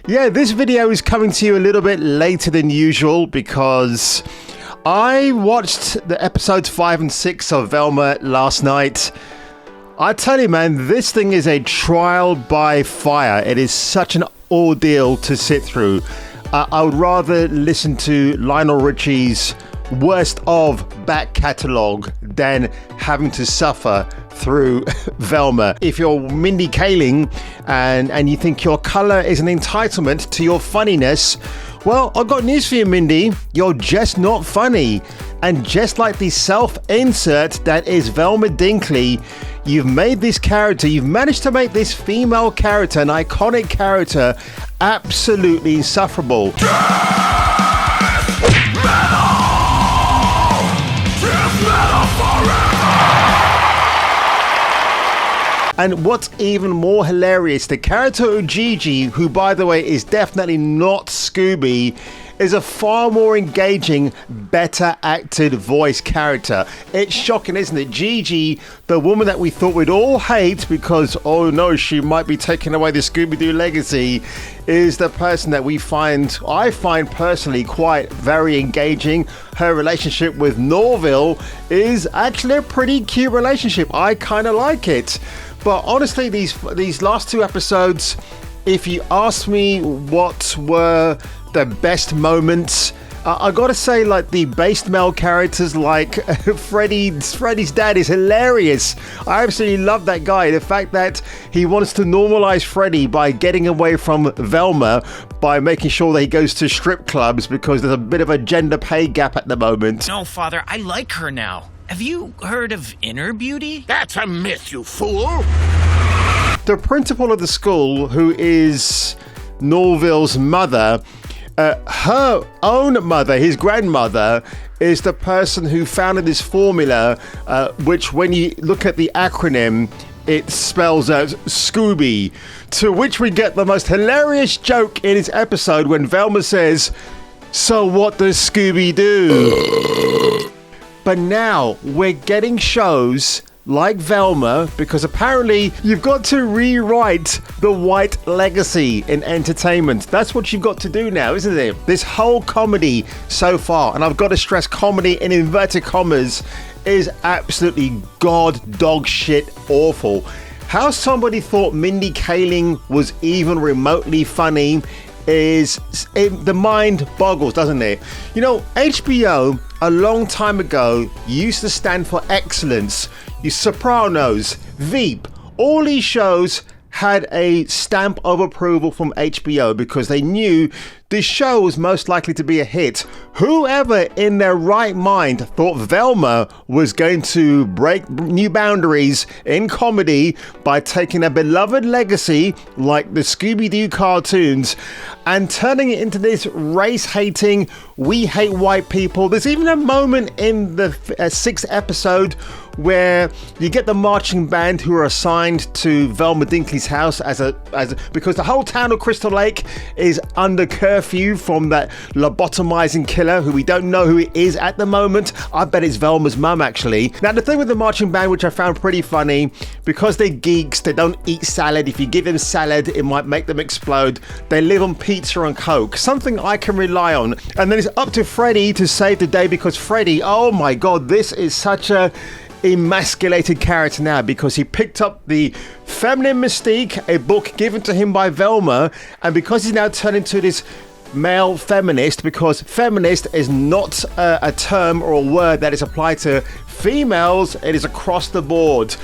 Yeah, this video is coming to you a little bit later than usual because I watched the episodes 5 and 6 of Velma last night. I tell you, man, this thing is a trial by fire. It is such an ordeal to sit through. I would rather listen to Lionel Richie's worst of back catalogue than having to suffer through Velma. If you're Mindy Kaling and you think your colour is an entitlement to your funniness, well, I've got news for you, Mindy. You're just not funny. And just like the self-insert that is Velma Dinkley, you've made this character, you've managed to make this female character, an iconic character, absolutely insufferable. And what's even more hilarious, the character of Gigi, who by the way is definitely not Scooby, is a far more engaging, better acted voice character. It's shocking, isn't it? Gigi, the woman that we thought we'd all hate because, oh no, she might be taking away the Scooby-Doo legacy, is the person that I find personally quite very engaging. Her relationship with Norville is actually a pretty cute relationship. I kind of like it. But honestly, these last two episodes, if you ask me what were the best moments, I gotta say, like, the base male characters, like Freddy's dad is hilarious. I absolutely love that guy. The fact that he wants to normalize Freddy by getting away from Velma, by making sure that he goes to strip clubs because there's a bit of a gender pay gap at the moment. No, Father, I like her now. Have you heard of inner beauty? That's a myth, you fool! The principal of the school, who is Norville's mother, her own mother, his grandmother, is the person who founded this formula, which when you look at the acronym, it spells out Scooby, to which we get the most hilarious joke in this episode when Velma says, "So what does Scooby do?" But now we're getting shows like Velma, because apparently you've got to rewrite the white legacy in entertainment. That's what you've got to do now, isn't it? This whole comedy so far, and I've got to stress comedy in inverted commas, is absolutely god dog shit awful. How somebody thought Mindy Kaling was even remotely funny the mind boggles, doesn't it? You know, HBO a long time ago used to stand for excellence. Your Sopranos, Veep, all these shows had a stamp of approval from HBO because they knew this show was most likely to be a hit. Whoever in their right mind thought Velma was going to break new boundaries in comedy by taking a beloved legacy like the Scooby-Doo cartoons and turning it into this race-hating, we hate white people. There's even a moment in the 6th episode where you get the marching band who are assigned to Velma Dinkley's house because the whole town of Crystal Lake is under curfew from that lobotomizing killer who we don't know who it is at the moment. I bet it's Velma's mum, actually. Now, the thing with the marching band, which I found pretty funny, because they're geeks, they don't eat salad. If you give them salad, it might make them explode. They live on pizza and Coke, something I can rely on. And then it's up to Freddy to save the day because Freddy, oh my God, this is such a emasculated character now because he picked up the Feminine Mystique, a book given to him by Velma, and because he's now turned into this male feminist, because feminist is not a term or a word that is applied to females, it is across the board.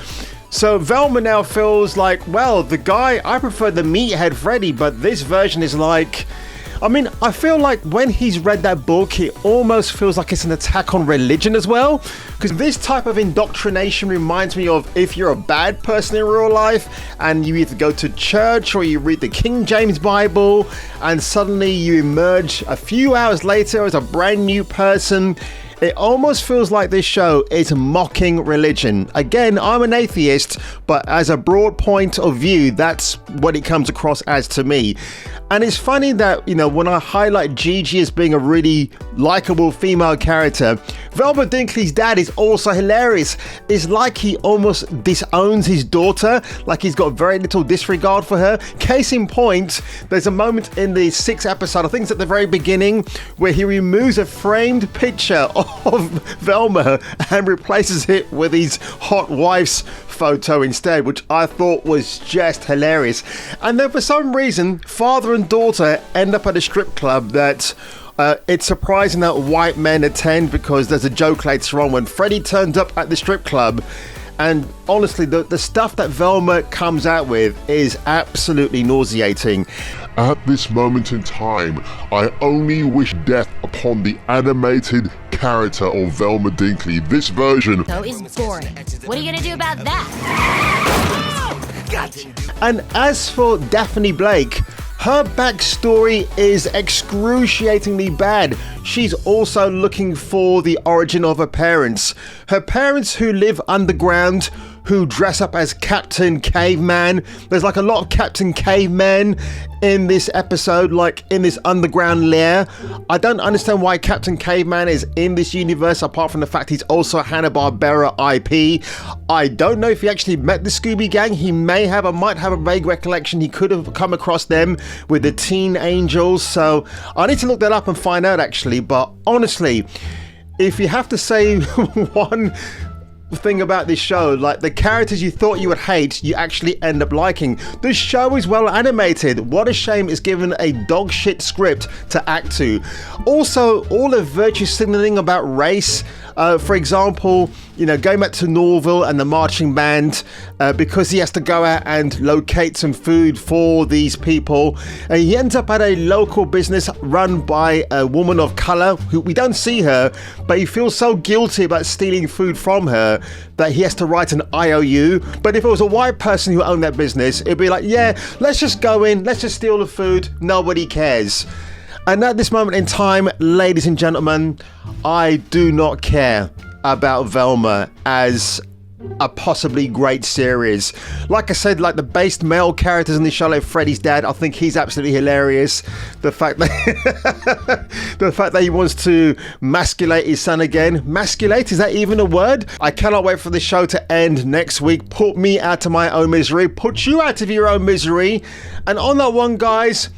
So Velma now feels like, well, I prefer the meathead Freddy, but this version is like, I mean, I feel like when he's read that book, it almost feels like it's an attack on religion as well. Because this type of indoctrination reminds me of if you're a bad person in real life and you either go to church or you read the King James Bible and suddenly you emerge a few hours later as a brand new person. It almost feels like this show is mocking religion. Again, I'm an atheist, but as a broad point of view, that's what it comes across as to me. And it's funny that, you know, when I highlight Gigi as being a really likable female character, Velma Dinkley's dad is also hilarious. It's like he almost disowns his daughter, like he's got very little disregard for her. Case in point, there's a moment in the 6th episode, I think it's at the very beginning, where he removes a framed picture of Velma and replaces it with his hot wife's photo instead, which I thought was just hilarious. And then for some reason, father and daughter end up at a strip club that it's surprising that white men attend, because there's a joke later on when Freddy turns up at the strip club, and honestly the stuff that Velma comes out with is absolutely nauseating. At this moment in time, I only wish death upon the animated character of Velma Dinkley. This version is boring. What are you gonna do about that? Gotcha. And as for Daphne Blake, her backstory is excruciatingly bad. She's also looking for the origin of her parents. Her parents who live underground, who dress up as Captain Caveman. There's like a lot of Captain Cavemen in this episode, like in this underground lair. I don't understand why Captain Caveman is in this universe, apart from the fact he's also a hanna-barbera IP. I don't know if he actually met the Scooby gang. He may have, I might have a vague recollection he could have come across them with the Teen Angels. So I need to look that up and find out actually. But honestly, if you have to say one thing about this show, like the characters you thought you would hate, you actually end up liking. The show is well animated. What a shame it's given a dog shit script to act to. Also, all the virtue signaling about race, for example, you know, going back to Norville and the marching band, because he has to go out and locate some food for these people. He ends up at a local business run by a woman of color who we don't see her, but he feels so guilty about stealing food from her that he has to write an IOU. But if it was a white person who owned that business, it'd be like, yeah, let's just go in, let's just steal the food, nobody cares. And at this moment in time, ladies and gentlemen, I do not care about Velma as a possibly great series. Like I said, like the based male characters in the show, like Freddy's dad, I think he's absolutely hilarious. The fact that the fact that he wants to masculate his son again. Masculate, is that even a word? I cannot wait for the show to end next week. Put me out of my own misery. Put you out of your own misery. And on that one, guys,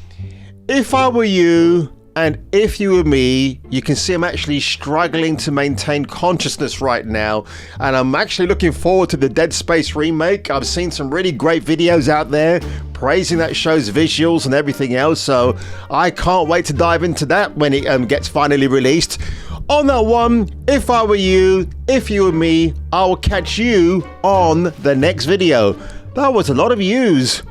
if I were you, and if you were me, you can see I'm actually struggling to maintain consciousness right now. And I'm actually looking forward to the Dead Space remake. I've seen some really great videos out there praising that show's visuals and everything else. So I can't wait to dive into that when it gets finally released. On that one, if I were you, if you were me, I will catch you on the next video. That was a lot of yous.